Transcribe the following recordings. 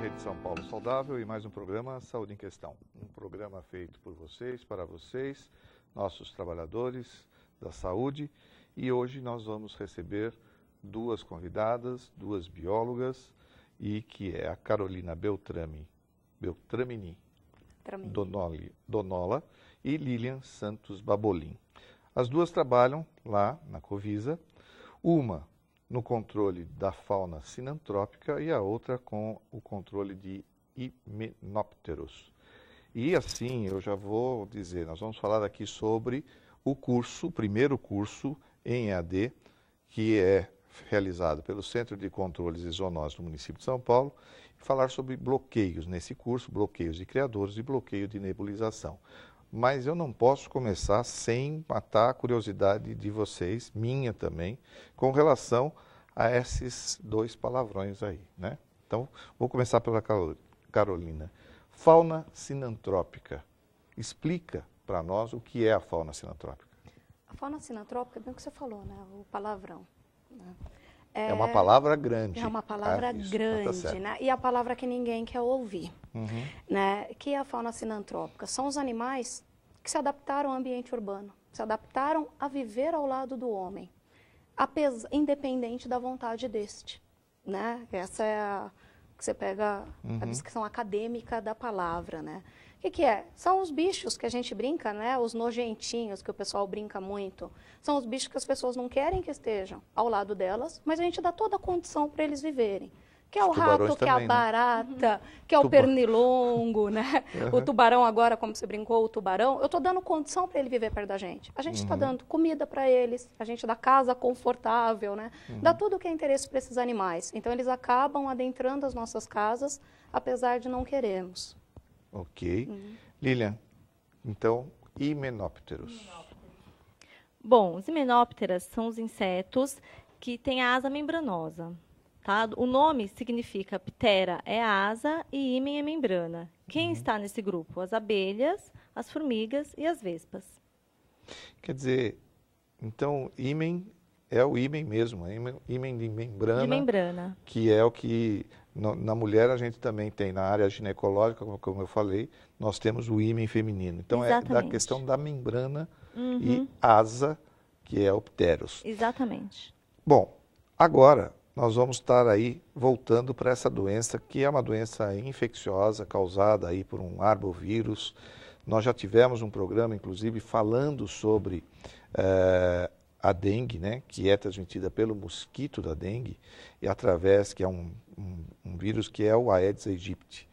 Rede São Paulo Saudável e mais um programa Saúde em Questão. Um programa feito por vocês, para vocês, nossos trabalhadores da saúde. E hoje nós vamos receber duas convidadas, duas biólogas, e que é a Carolina Beltramini Donola e Lilian Santos Babolin. As duas trabalham lá na Covisa, uma no controle da fauna sinantrópica e a outra com o controle de himenópteros. E assim, eu já vou dizer, nós vamos falar aqui sobre o primeiro curso em EAD, que é realizado pelo Centro de Controles e Zoonoses do município de São Paulo, e falar sobre bloqueios nesse curso, bloqueios de criadores e bloqueio de nebulização. Mas eu não posso começar sem matar a curiosidade de vocês, minha também, com relação a esses dois palavrões aí, né? Então, vou começar pela Carolina. Fauna sinantrópica. Explica para nós o que é a fauna sinantrópica. A fauna sinantrópica é bem o que você falou, né? O palavrão. Né? É uma palavra grande. É uma palavra grande, tá, né? E a palavra que ninguém quer ouvir. Né? Que é a fauna sinantrópica? São os animais que se adaptaram ao ambiente urbano, se adaptaram a viver ao lado do homem, independente da vontade deste. Né? Essa é a que você pega a descrição acadêmica da palavra. Né? O que é? São os bichos que a gente brinca, né? Os nojentinhos, que o pessoal brinca muito. São os bichos que as pessoas não querem que estejam ao lado delas, mas a gente dá toda a condição para eles viverem. Que é o rato, que é a barata, que é o pernilongo, né? O tubarão agora, como você brincou, o tubarão. Eu estou dando condição para ele viver perto da gente. A gente está dando comida para eles, a gente dá casa confortável, né? Dá tudo o que é interesse para esses animais. Então, eles acabam adentrando as nossas casas, apesar de não querermos. Ok. Lilian, então, himenópteros. Bom, os himenópteras são os insetos que têm a asa membranosa. Tá? O nome significa ptera é asa e himen é membrana. Quem está nesse grupo? As abelhas, as formigas e as vespas. Quer dizer, então, himen é o himen mesmo, himen de membrana. De membrana. Que é o que na mulher a gente também tem, na área ginecológica, como eu falei, nós temos o himen feminino. Então, exatamente. É da questão da membrana e asa, que é o pteros. Exatamente. Bom, agora nós vamos estar aí voltando para essa doença, que é uma doença infecciosa causada aí por um arbovírus. Nós já tivemos um programa, inclusive, falando sobre a dengue, né, que é transmitida pelo mosquito da dengue, e através, que é um vírus que é o Aedes aegypti,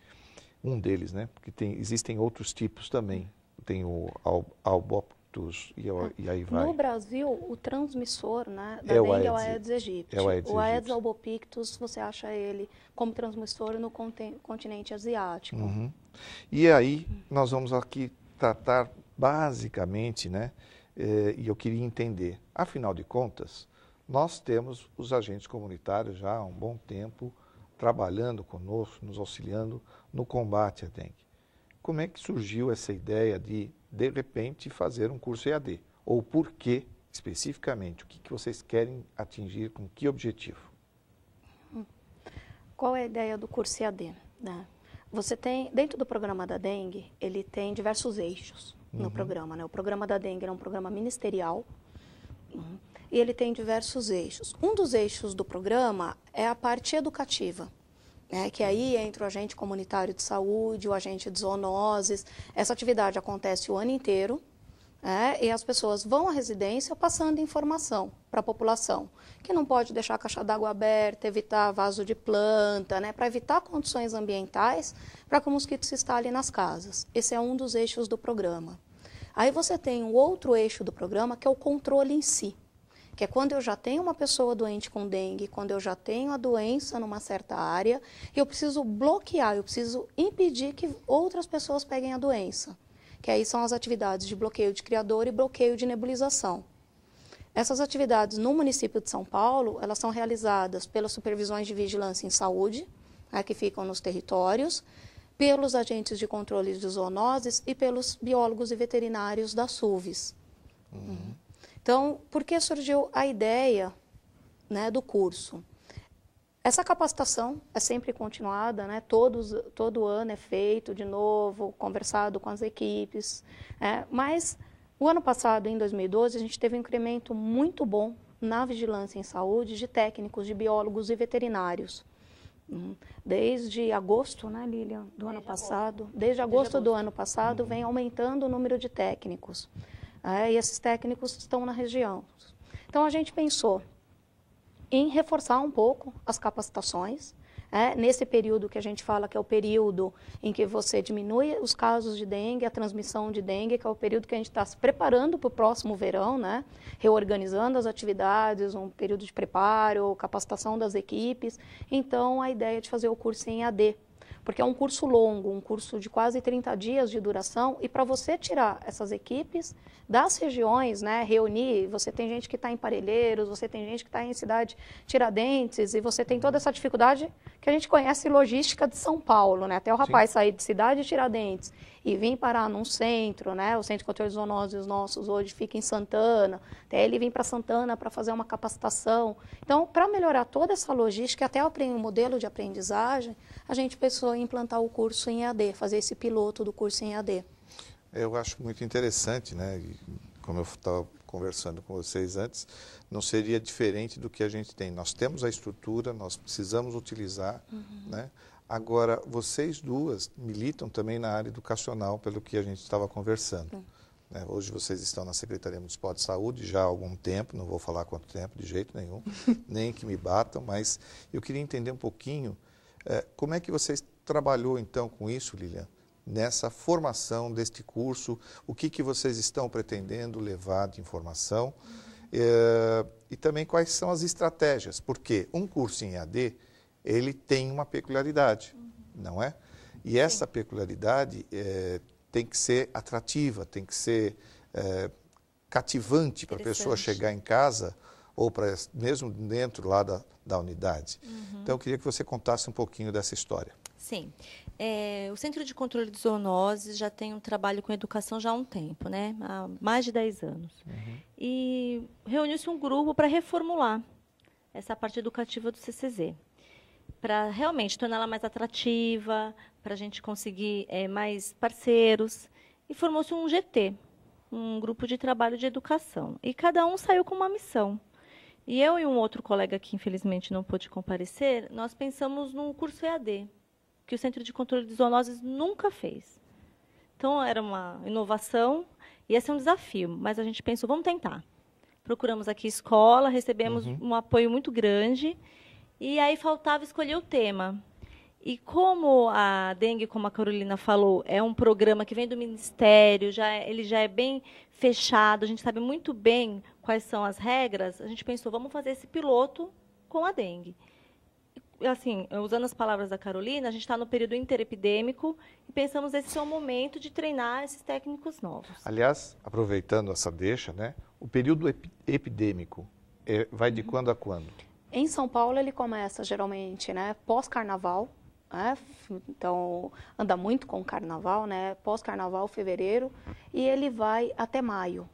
um deles, né, porque existem outros tipos também, tem o albopictus e aí vai. No Brasil, o transmissor, né, da dengue é o Aedes aegypti. O Aedes albopictus, você acha ele como transmissor no continente asiático. E aí, nós vamos aqui tratar basicamente, né, e eu queria entender, afinal de contas, nós temos os agentes comunitários já há um bom tempo trabalhando conosco, nos auxiliando no combate à dengue. Como é que surgiu essa ideia de repente, fazer um curso EAD? Ou por que, especificamente, o que vocês querem atingir, com que objetivo? Qual é a ideia do curso EAD? Né? Você tem, dentro do programa da dengue, ele tem diversos eixos no programa. Né? O programa da dengue é um programa ministerial e ele tem diversos eixos. Um dos eixos do programa é a parte educativa. Que aí entra o agente comunitário de saúde, o agente de zoonoses. Essa atividade acontece o ano inteiro, e as pessoas vão à residência passando informação para a população, que não pode deixar a caixa d'água aberta, evitar vaso de planta, né, para evitar condições ambientais para que o mosquito se instale nas casas. Esse é um dos eixos do programa. Aí você tem um outro eixo do programa, que é o controle em si. Que é quando eu já tenho uma pessoa doente com dengue, quando eu já tenho a doença numa certa área, e eu preciso bloquear, eu preciso impedir que outras pessoas peguem a doença. Que aí são as atividades de bloqueio de criador e bloqueio de nebulização. Essas atividades no município de São Paulo, elas são realizadas pelas supervisões de vigilância em saúde, que ficam nos territórios, pelos agentes de controle de zoonoses e pelos biólogos e veterinários das SUVs. Então, por que surgiu a ideia, né, do curso? Essa capacitação é sempre continuada, né? Todo ano é feito de novo, conversado com as equipes. Mas o ano passado, em 2012, a gente teve um incremento muito bom na vigilância em saúde de técnicos, de biólogos e veterinários. Desde agosto, né, Lilian, do ano passado, desde agosto do ano passado, vem aumentando o número de técnicos. E esses técnicos estão na região. Então, a gente pensou em reforçar um pouco as capacitações, nesse período que a gente fala que é o período em que você diminui os casos de dengue, a transmissão de dengue, que é o período que a gente está se preparando para o próximo verão, né? Reorganizando as atividades, um período de preparo, capacitação das equipes. Então, a ideia é de fazer o curso em EAD, porque é um curso longo, um curso de quase 30 dias de duração, e para você tirar essas equipes das regiões, né, reunir, você tem gente que está em Parelheiros, você tem gente que está em cidade Tiradentes, e você tem toda essa dificuldade que a gente conhece logística de São Paulo, né, até o rapaz sair de cidade Tiradentes e vir parar num centro, né, o Centro de Controle de Zoonoses nossos hoje fica em Santana, até ele vir para Santana para fazer uma capacitação. Então, para melhorar toda essa logística, até o modelo de aprendizagem, a gente pensou em implantar o curso em EAD, fazer esse piloto do curso em EAD. Eu acho muito interessante, né? E como eu estava conversando com vocês antes, não seria diferente do que a gente tem. Nós temos a estrutura, nós precisamos utilizar, né? Agora, vocês duas militam também na área educacional, pelo que a gente estava conversando. Né? Hoje vocês estão na Secretaria Municipal de Saúde já há algum tempo, não vou falar quanto tempo, de jeito nenhum, nem que me batam, mas eu queria entender um pouquinho como é que vocês trabalhou então com isso, Lilian? Nessa formação deste curso, o que vocês estão pretendendo levar de informação e também quais são as estratégias, porque um curso em EAD, ele tem uma peculiaridade, não é? E essa peculiaridade tem que ser atrativa, tem que ser cativante para a pessoa chegar em casa ou mesmo dentro lá da unidade. Então, eu queria que você contasse um pouquinho dessa história. Sim. O Centro de Controle de Zoonoses já tem um trabalho com educação já há um tempo, né? Há mais de 10 anos. E reuniu-se um grupo para reformular essa parte educativa do CCZ, para realmente torná-la mais atrativa, para a gente conseguir mais parceiros. E formou-se um GT, um grupo de trabalho de educação. E cada um saiu com uma missão. E eu e um outro colega que, infelizmente, não pôde comparecer, nós pensamos num curso EAD, que o Centro de Controle de Zoonoses nunca fez. Então, era uma inovação, ia ser um desafio, mas a gente pensou, vamos tentar. Procuramos aqui escola, recebemos um apoio muito grande, e aí faltava escolher o tema. E como a dengue, como a Carolina falou, é um programa que vem do Ministério, ele já é bem fechado, a gente sabe muito bem quais são as regras, a gente pensou, vamos fazer esse piloto com a dengue. Assim, usando as palavras da Carolina, a gente está no período interepidêmico e pensamos esse ser o momento de treinar esses técnicos novos. Aliás, aproveitando essa deixa, né, o período epidêmico vai de quando a quando? Em São Paulo, ele começa geralmente, né, pós-carnaval, então anda muito com o carnaval, né, pós-carnaval, fevereiro, e ele vai até maio,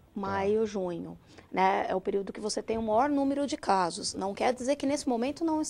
junho, né, é o período que você tem o maior número de casos. Não quer dizer que nesse momento não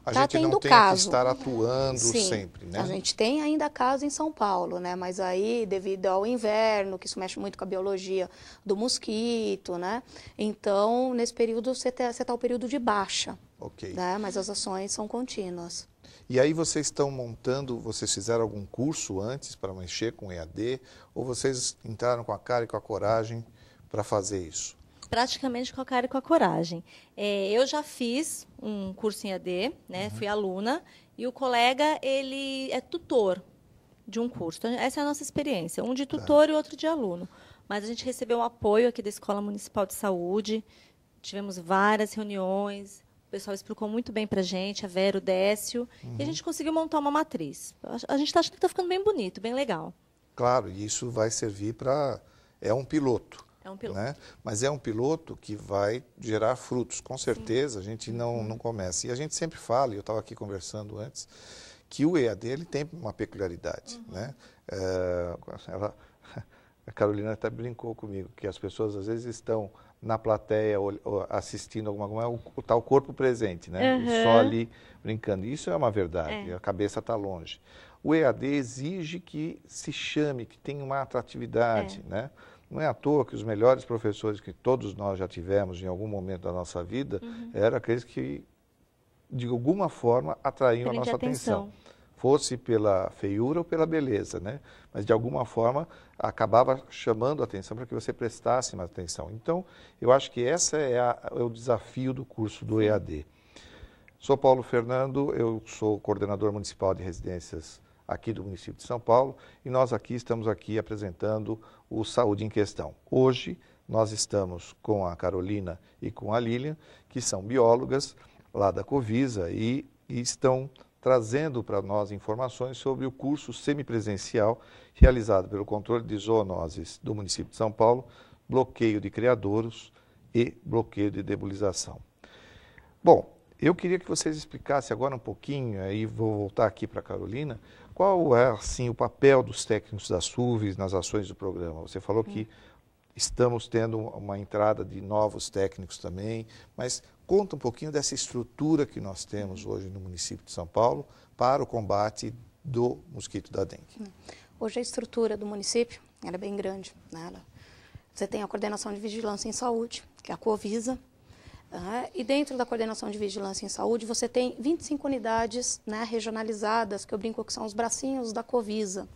a tá gente tendo não tem caso. que estar atuando Sim, sempre, né? A gente tem ainda caso em São Paulo, né? Mas aí, devido ao inverno, que isso mexe muito com a biologia do mosquito, né? Então, nesse período, você tá o período de baixa. Ok. Né? Mas as ações são contínuas. E aí vocês estão montando, vocês fizeram algum curso antes para mexer com EAD? Ou vocês entraram com a cara e com a coragem para fazer isso? Praticamente com a cara e com a coragem. Eu já fiz um curso em EAD, né? Fui aluna, e o colega, ele é tutor de um curso. Então, essa é a nossa experiência, um de tutor e outro de aluno. Mas a gente recebeu um apoio aqui da Escola Municipal de Saúde, tivemos várias reuniões, o pessoal explicou muito bem para a gente, a Vera, o Décio, e a gente conseguiu montar uma matriz. A gente está achando que está ficando bem bonito, bem legal. Claro, e isso vai servir para... É um piloto. É um piloto. Né? Mas é um piloto que vai gerar frutos. Com certeza, a gente não começa. E a gente sempre fala, e eu estava aqui conversando antes, que o EAD ele tem uma peculiaridade. Né? A Carolina até brincou comigo, que as pessoas às vezes estão na plateia assistindo alguma coisa, está o corpo presente, né? Só ali brincando. Isso é uma verdade, a cabeça está longe. O EAD exige que se chame, que tenha uma atratividade, né? Não é à toa que os melhores professores que todos nós já tivemos em algum momento da nossa vida eram aqueles que, de alguma forma, atraíam a nossa atenção. Fosse pela feiura ou pela beleza, né? Mas de alguma forma acabava chamando a atenção para que você prestasse mais atenção. Então, eu acho que esse é o desafio do curso do EAD. Sou Paulo Fernando, eu sou coordenador municipal de residências aqui do município de São Paulo e nós estamos aqui apresentando o Saúde em Questão. Hoje nós estamos com a Carolina e com a Lilian, que são biólogas lá da Covisa e estão trazendo para nós informações sobre o curso semipresencial realizado pelo controle de zoonoses do município de São Paulo, bloqueio de criadouros e bloqueio de debulização. Bom, eu queria que vocês explicassem agora um pouquinho, aí vou voltar aqui para a Carolina, qual é assim, o papel dos técnicos da SUVES nas ações do programa. Você falou que estamos tendo uma entrada de novos técnicos também, mas conta um pouquinho dessa estrutura que nós temos hoje no município de São Paulo para o combate do mosquito da dengue. Hoje a estrutura do município ela é bem grande, né? Você tem a Coordenação de Vigilância em Saúde, que é a Covisa, e dentro da Coordenação de Vigilância em Saúde você tem 25 unidades, né, regionalizadas, que eu brinco que são os bracinhos da Covisa.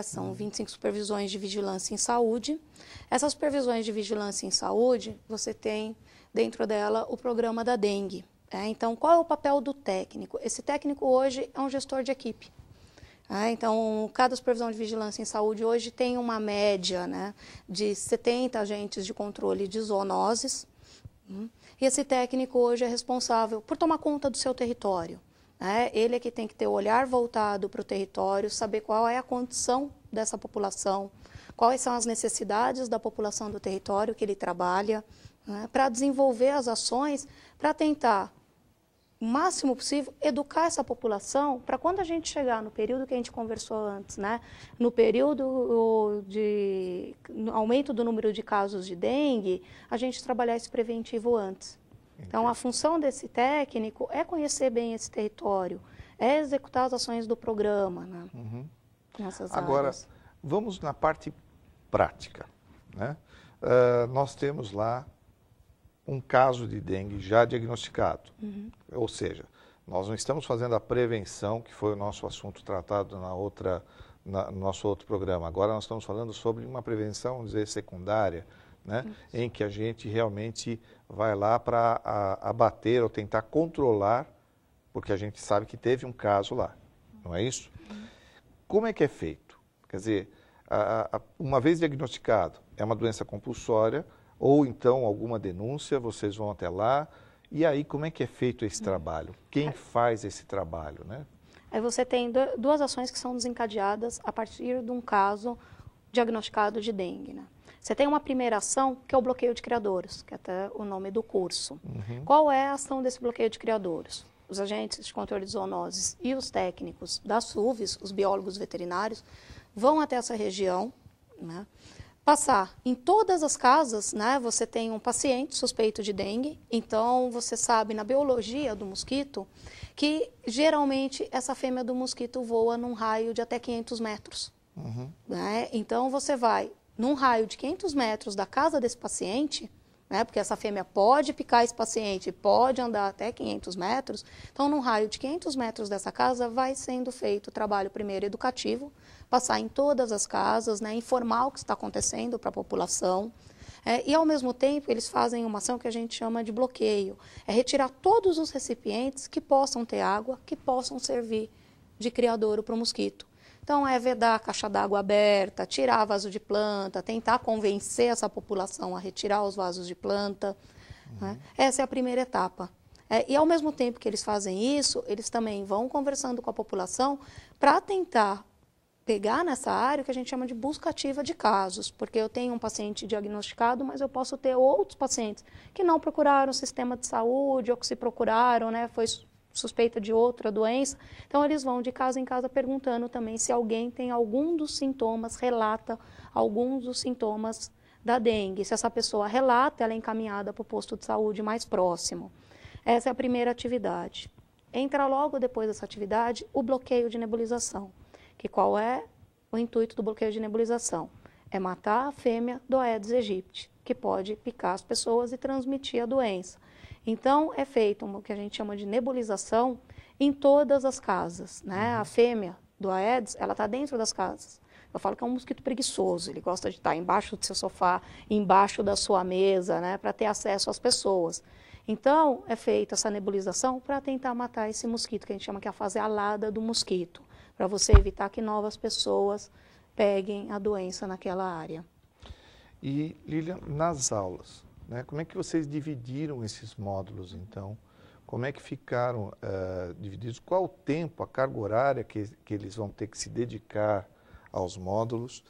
São 25 supervisões de vigilância em saúde. Essas supervisões de vigilância em saúde, você tem dentro dela o programa da dengue. Então, qual é o papel do técnico? Esse técnico hoje é um gestor de equipe. Então, cada supervisão de vigilância em saúde hoje tem uma média, né, de 70 agentes de controle de zoonoses. E esse técnico hoje é responsável por tomar conta do seu território. Ele é que tem que ter o olhar voltado para o território, saber qual é a condição dessa população, quais são as necessidades da população do território que ele trabalha, para desenvolver as ações, para tentar, o máximo possível, educar essa população, para quando a gente chegar no período que a gente conversou antes, né, no período de aumento do número de casos de dengue, a gente trabalhar esse preventivo antes. Então, a função desse técnico é conhecer bem esse território, é executar as ações do programa, né? Nessas Agora, áreas. vamos na parte prática, né? Nós temos lá um caso de dengue já diagnosticado, ou seja, nós não estamos fazendo a prevenção, que foi o nosso assunto tratado no nosso outro programa. Agora nós estamos falando sobre uma prevenção, vamos dizer, secundária, né, em que a gente realmente vai lá para abater ou tentar controlar, porque a gente sabe que teve um caso lá, não é isso? Como é que é feito? Quer dizer, uma vez diagnosticado, é uma doença compulsória, ou então alguma denúncia, vocês vão até lá, e aí como é que é feito esse trabalho? Quem faz esse trabalho, né? Aí você tem duas ações que são desencadeadas a partir de um caso diagnosticado de dengue, né? Você tem uma primeira ação, que é o bloqueio de criadouros, que é até o nome do curso. Qual é a ação desse bloqueio de criadouros? Os agentes de controle de zoonoses e os técnicos da SUVES, os biólogos veterinários, vão até essa região, né, passar em todas as casas, né, você tem um paciente suspeito de dengue, então você sabe na biologia do mosquito que geralmente essa fêmea do mosquito voa num raio de até 500 metros. Né? Então você vai num raio de 500 metros da casa desse paciente, né, porque essa fêmea pode picar esse paciente, pode andar até 500 metros, então num raio de 500 metros dessa casa vai sendo feito o trabalho primeiro educativo, passar em todas as casas, né, informar o que está acontecendo para a população, e ao mesmo tempo eles fazem uma ação que a gente chama de bloqueio, é retirar todos os recipientes que possam ter água, que possam servir de criadouro para o mosquito. Então, é vedar a caixa d'água aberta, tirar vaso de planta, tentar convencer essa população a retirar os vasos de planta. Né? Essa é a primeira etapa. E, ao mesmo tempo que eles fazem isso, eles também vão conversando com a população para tentar pegar nessa área o que a gente chama de busca ativa de casos, porque eu tenho um paciente diagnosticado, mas eu posso ter outros pacientes que não procuraram o sistema de saúde ou que se procuraram, né, foi suspeita de outra doença, então eles vão de casa em casa perguntando também se alguém tem algum dos sintomas, relata alguns dos sintomas da dengue. Se essa pessoa relata, ela é encaminhada para o posto de saúde mais próximo. Essa é a primeira atividade. Entra logo depois dessa atividade o bloqueio de nebulização. Que qual é o intuito do bloqueio de nebulização? É matar a fêmea do Aedes aegypti, que pode picar as pessoas e transmitir a doença. Então, é feito o que a gente chama de nebulização em todas as casas, né? A fêmea do Aedes, ela está dentro das casas. Eu falo que é um mosquito preguiçoso, ele gosta de estar embaixo do seu sofá, embaixo da sua mesa, né? Para ter acesso às pessoas. Então, é feita essa nebulização para tentar matar esse mosquito, que a gente chama que é a fase alada do mosquito, para você evitar que novas pessoas peguem a doença naquela área. E, Lilian, nas aulas, né, como é que vocês dividiram esses módulos, então? Como é que ficaram divididos? Qual o tempo, a carga horária que eles vão ter que se dedicar aos módulos?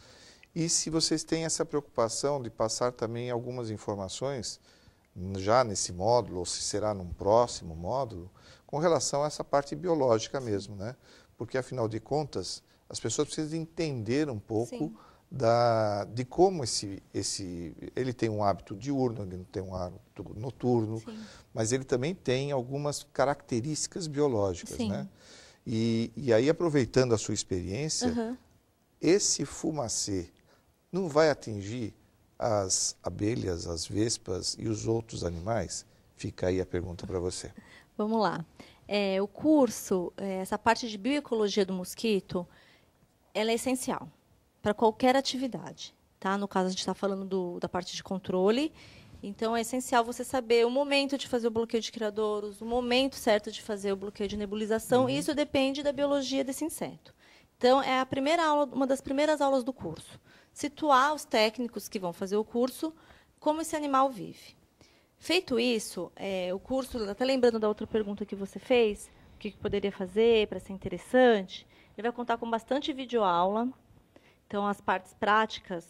E se vocês têm essa preocupação de passar também algumas informações já nesse módulo, ou se será num próximo módulo, com relação a essa parte biológica mesmo, né? Porque, afinal de contas, as pessoas precisam entender um pouco de como ele tem um hábito diurno, ele não tem um hábito noturno, Sim. mas ele também tem algumas características biológicas, Sim. né? E aí, aproveitando a sua experiência, esse fumacê não vai atingir as abelhas, as vespas e os outros animais? Fica aí a pergunta para você. Vamos lá. O curso, essa parte de bioecologia do mosquito, ela é essencial para qualquer atividade. Tá? No caso, a gente está falando da parte de controle. Então, é essencial você saber o momento de fazer o bloqueio de criadouros, o momento certo de fazer o bloqueio de nebulização. E isso depende da biologia desse inseto. Então, é a primeira aula, uma das primeiras aulas do curso. Situar os técnicos que vão fazer o curso, como esse animal vive. Feito isso, o curso, até lembrando da outra pergunta que você fez, o que poderia fazer para ser interessante, ele vai contar com bastante videoaula. Então, as partes práticas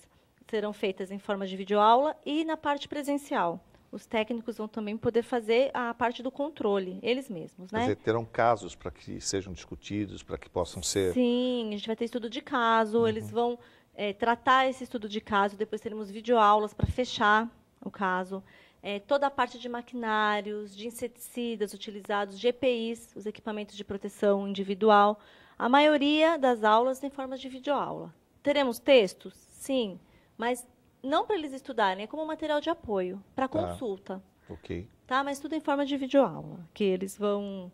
serão feitas em forma de videoaula e na parte presencial. Os técnicos vão também poder fazer a parte do controle, eles mesmos, né? Quer dizer, terão casos para que sejam discutidos, para que possam ser... Sim, a gente vai ter estudo de caso, eles vão tratar esse estudo de caso, depois teremos videoaulas para fechar o caso. Toda a parte de maquinários, de inseticidas utilizados, de EPIs, os equipamentos de proteção individual. A maioria das aulas em forma de videoaula. Teremos textos? Sim, mas não para eles estudarem, é como material de apoio, para consulta. Ok. Tá? Mas tudo em forma de videoaula, que eles vão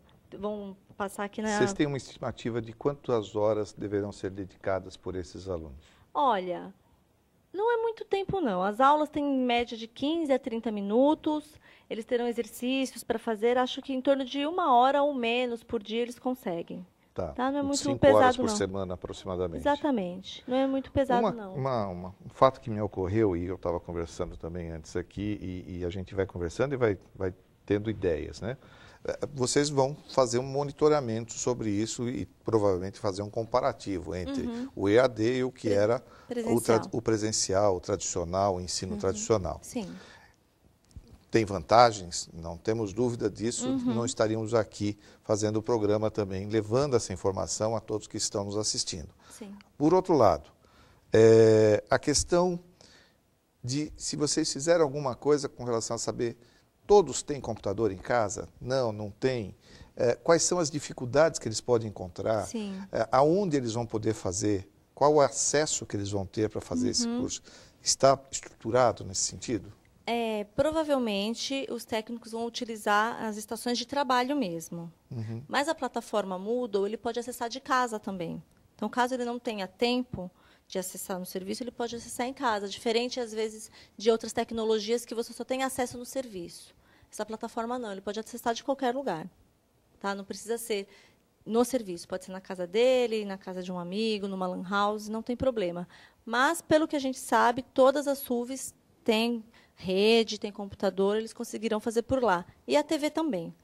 passar aqui na... Vocês têm uma estimativa de quantas horas deverão ser dedicadas por esses alunos? Olha, não é muito tempo, não. As aulas têm em média de 15 a 30 minutos, eles terão exercícios para fazer, acho que em torno de 1 hora ou menos por dia eles conseguem. Tá? Não é muito 5 pesado, horas por não. semana, aproximadamente. Exatamente. Não é muito pesado, não. Um fato que me ocorreu, e eu estava conversando também antes aqui, e a gente vai conversando e vai tendo ideias, né? Vocês vão fazer um monitoramento sobre isso e provavelmente fazer um comparativo entre o EAD e o que era o presencial, o tradicional, o ensino tradicional. Sim. Tem vantagens? Não temos dúvida disso, não estaríamos aqui fazendo o programa também, levando essa informação a todos que estão nos assistindo. Sim. Por outro lado, a questão de se vocês fizeram alguma coisa com relação a saber, todos têm computador em casa? Não, não tem. Quais são as dificuldades que eles podem encontrar? Sim. Aonde eles vão poder fazer? Qual o acesso que eles vão ter para fazer esse curso? Está estruturado nesse sentido? Provavelmente os técnicos vão utilizar as estações de trabalho mesmo. Mas a plataforma Moodle, ele pode acessar de casa também. Então, caso ele não tenha tempo de acessar no serviço, ele pode acessar em casa, diferente, às vezes, de outras tecnologias que você só tem acesso no serviço. Essa plataforma não, ele pode acessar de qualquer lugar. Tá? Não precisa ser no serviço, pode ser na casa dele, na casa de um amigo, numa lan house, não tem problema. Mas, pelo que a gente sabe, todas as SUVs têm rede, tem computador, eles conseguirão fazer por lá. E a TV também.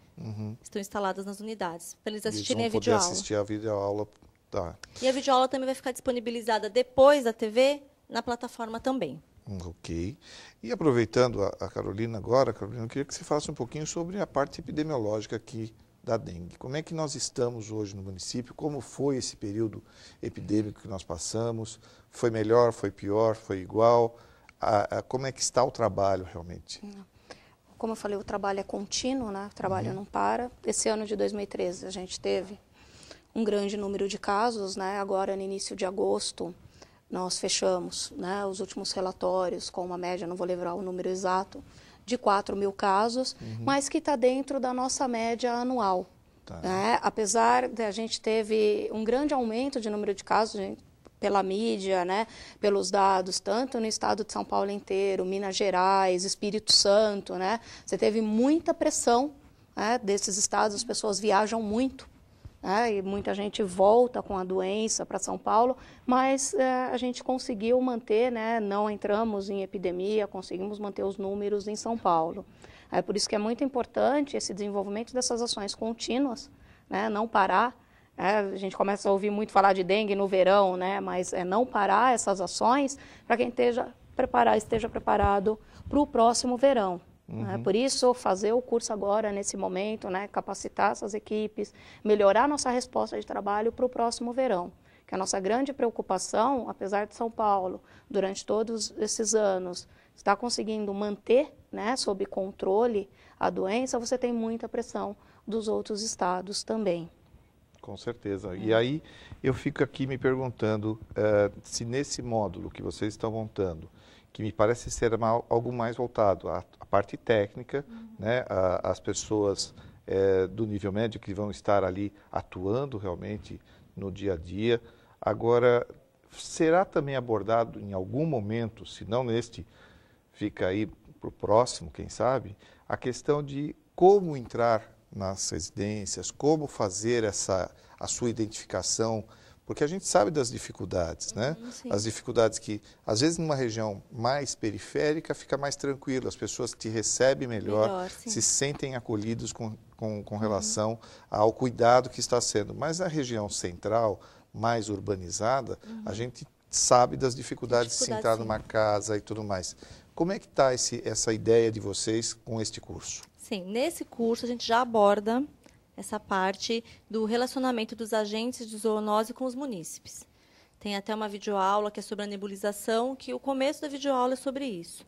Estão instaladas nas unidades, para eles assistirem a videoaula. Poder assistir a videoaula. Tá. E a videoaula também vai ficar disponibilizada depois da TV, na plataforma também. Ok. E aproveitando a Carolina agora, Carolina, eu queria que você falasse um pouquinho sobre a parte epidemiológica aqui da dengue. Como é que nós estamos hoje no município? Como foi esse período epidêmico que nós passamos? Foi melhor, foi pior, foi igual? como é que está o trabalho realmente? Como eu falei, o trabalho é contínuo, né? O trabalho não para. Esse ano de 2013 a gente teve um grande número de casos, né? Agora no início de agosto nós fechamos, né, os últimos relatórios com uma média, não vou lembrar o número exato, de 4.000 casos, mas que está dentro da nossa média anual. Tá. Né? Apesar de a gente teve um grande aumento de número de casos, pela mídia, né, pelos dados, tanto no estado de São Paulo inteiro, Minas Gerais, Espírito Santo, né, você teve muita pressão, né, desses estados, as pessoas viajam muito, né, e muita gente volta com a doença para São Paulo, mas a gente conseguiu manter, né, não entramos em epidemia, conseguimos manter os números em São Paulo. É por isso que é muito importante esse desenvolvimento dessas ações contínuas, né, não parar. A gente começa a ouvir muito falar de dengue no verão, né? Mas é não parar essas ações para quem esteja preparado para o próximo verão. Né? Por isso, fazer o curso agora, nesse momento, né? Capacitar essas equipes, melhorar nossa resposta de trabalho para o próximo verão. Que a nossa grande preocupação, apesar de São Paulo, durante todos esses anos, está conseguindo manter, né, sob controle a doença, você tem muita pressão dos outros estados também. Com certeza. E aí eu fico aqui me perguntando se nesse módulo que vocês estão montando, que me parece ser algo mais voltado à parte técnica, né, as pessoas do nível médio que vão estar ali atuando realmente no dia a dia. Agora, será também abordado em algum momento, se não neste, fica aí para o próximo, quem sabe, a questão de como entrar nas residências, como fazer a sua identificação, porque a gente sabe das dificuldades, né? Sim. As dificuldades que, às vezes, numa região mais periférica, fica mais tranquilo, as pessoas te recebem melhor se sentem acolhidos com relação ao cuidado que está sendo. Mas na região central, mais urbanizada, a gente sabe das dificuldades de se entrar numa casa e tudo mais. Como é que está essa ideia de vocês com este curso? Sim, nesse curso a gente já aborda essa parte do relacionamento dos agentes de zoonose com os munícipes. Tem até uma videoaula que é sobre a nebulização, que o começo da videoaula é sobre isso.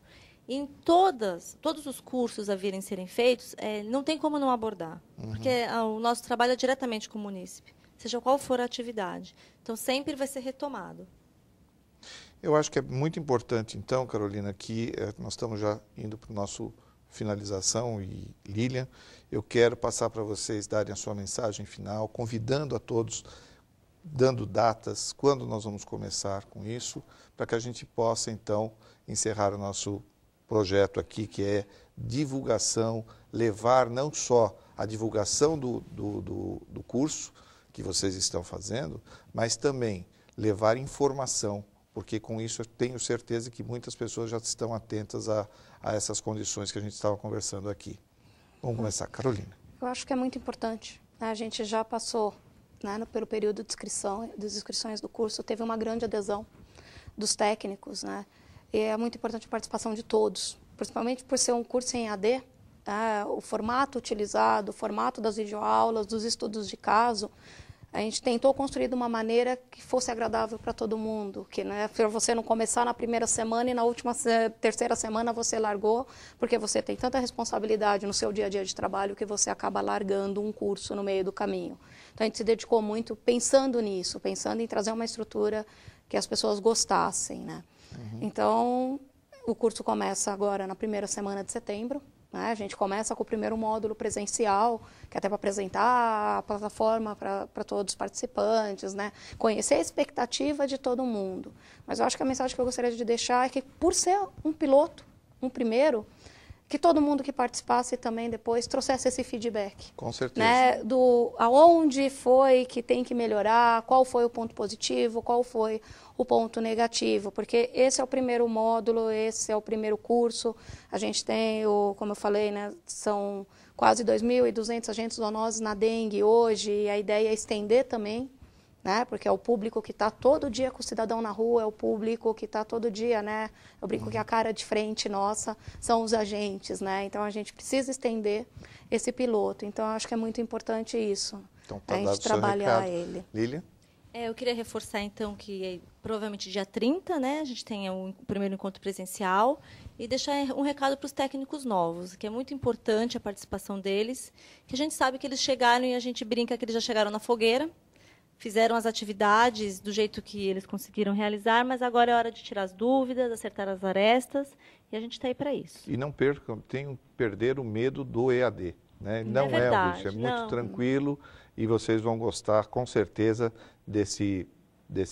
Em todos os cursos a virem serem feitos, não tem como não abordar, porque o nosso trabalho é diretamente com o munícipe, seja qual for a atividade. Então, sempre vai ser retomado. Eu acho que é muito importante, então, Carolina, que nós estamos já indo para o nosso finalização e Lilian, eu quero passar para vocês darem a sua mensagem final, convidando a todos, dando datas, quando nós vamos começar com isso, para que a gente possa, então, encerrar o nosso projeto aqui, que é divulgação, levar não só a divulgação do curso que vocês estão fazendo, mas também levar informação, porque com isso eu tenho certeza que muitas pessoas já estão atentas a essas condições que a gente estava conversando aqui. Vamos começar, Carolina. Eu acho que é muito importante. Né? A gente já passou, né, pelo período de das inscrições do curso, teve uma grande adesão dos técnicos, né? E é muito importante a participação de todos, principalmente por ser um curso em AD, o formato utilizado, o formato das videoaulas, dos estudos de caso. A gente tentou construir de uma maneira que fosse agradável para todo mundo, que, né, para você não começar na primeira semana e na terceira semana você largou, porque você tem tanta responsabilidade no seu dia a dia de trabalho que você acaba largando um curso no meio do caminho. Então a gente se dedicou muito pensando nisso, pensando em trazer uma estrutura que as pessoas gostassem, né? Então o curso começa agora na primeira semana de setembro. A gente começa com o primeiro módulo presencial, que é até para apresentar a plataforma para todos os participantes, né? Conhecer a expectativa de todo mundo. Mas eu acho que a mensagem que eu gostaria de deixar é que, por ser um piloto, um primeiro, que todo mundo que participasse também depois trouxesse esse feedback. Com certeza. Né? Aonde foi que tem que melhorar, qual foi o ponto positivo, qual foi o ponto negativo, porque esse é o primeiro módulo, esse é o primeiro curso. A gente tem, como eu falei, né, são quase 2.200 agentes zoonoses na dengue hoje, e a ideia é estender também, né, porque é o público que está todo dia com o cidadão na rua, é o público que está todo dia, né, eu brinco que a cara de frente nossa são os agentes, né, então a gente precisa estender esse piloto, então eu acho que é muito importante isso, então, tá a gente trabalhar ele. Lilian? Eu queria reforçar, então, que provavelmente dia 30, né, a gente tem o primeiro encontro presencial, e deixar um recado para os técnicos novos, que é muito importante a participação deles, que a gente sabe que eles chegaram e a gente brinca que eles já chegaram na fogueira, fizeram as atividades do jeito que eles conseguiram realizar, mas agora é hora de tirar as dúvidas, acertar as arestas, e a gente está aí para isso. E não percam, perder o medo do EAD. Né? Não é verdade, isso, é muito não. tranquilo e vocês vão gostar, com certeza, desse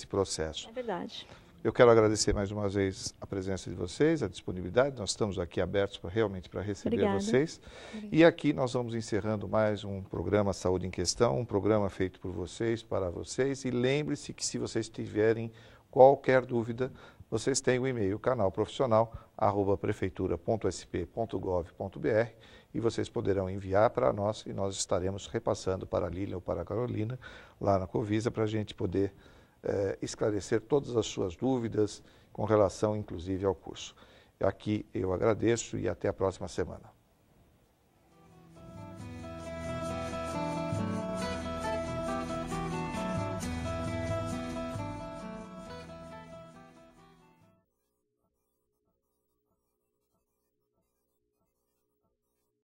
processo. É verdade. Eu quero agradecer mais uma vez a presença de vocês, a disponibilidade. Nós estamos aqui abertos realmente para receber Obrigada. vocês. E aqui nós vamos encerrando mais um programa Saúde em Questão, um programa feito por vocês, para vocês. E lembre-se que se vocês tiverem qualquer dúvida, vocês têm o e-mail canalprofessura.prefeitura.sp.gov.br e vocês poderão enviar para nós e nós estaremos repassando para a Lilian ou para a Carolina, lá na Covisa, para a gente poder esclarecer todas as suas dúvidas com relação, inclusive, ao curso. Aqui eu agradeço e até a próxima semana.